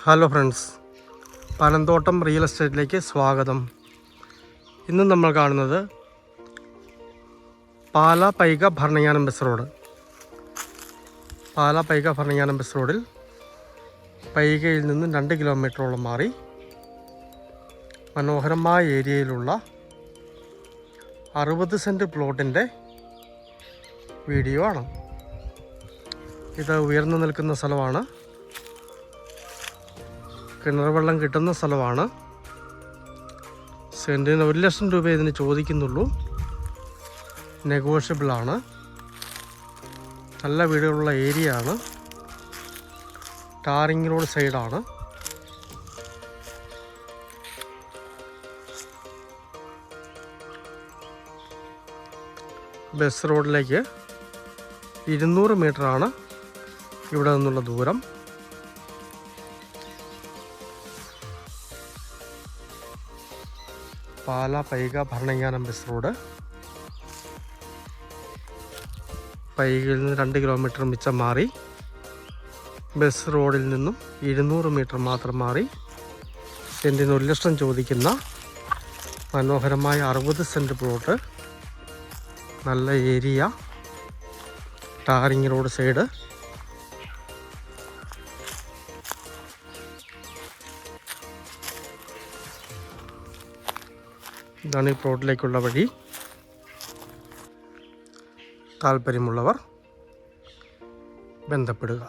Hello friends, Panamthottam real എസ്റ്റേറ്റിലേക്ക് സ്വാഗതം. ഇന്ന് നമ്മൾ കാണുന്നത് Pala Paika Bharananganam bus road. Pala Paika Bharananganam bus റോഡിൽ പൈകയിൽ നിന്നും 2 കിലോമീറ്ററോളം മാറി മനോഹരമായ ഏരിയയിലുള്ള 60 സെൻറ്റ് പ്ലോട്ടിൻ്റെ വീഡിയോ ആണ്. ഇത് ഉയർന്നു നിൽക്കുന്ന സ്ഥലമാണ്, കിണർ വെള്ളം കിട്ടുന്ന സ്ഥലമാണ്. സെൻറ്റിന് 1 ലക്ഷം രൂപ ഇതിന് ചോദിക്കുന്നുള്ളൂ. നെഗോഷ്യബിളാണ്. നല്ല വീടുകളുള്ള ഏരിയ ആണ്. ടാറിങ് റോഡ് സൈഡാണ്. ബസ് റോഡിലേക്ക് 200 മീറ്ററാണ് ഇവിടെ നിന്നുള്ള ദൂരം. Pala Paika Bharananganam bus road. പൈകയിൽ നിന്ന് 2 കിലോമീറ്റർ മിച്ചം മാറി ബസ് റോഡിൽ നിന്നും 200 മീറ്റർ മാത്രം മാറി സെൻറ്റിന് 1 ലക്ഷം ചോദിക്കുന്ന മനോഹരമായ 60 സെൻറ്റ് പ്ലോട്ട്, നല്ല ഏരിയ, ടാറിങ് റോഡ് സൈഡ്. ഇതാണ് ഈ പ്ലോട്ടിലേക്കുള്ള വഴി. താല്പര്യമുള്ളവർ ബന്ധപ്പെടുക.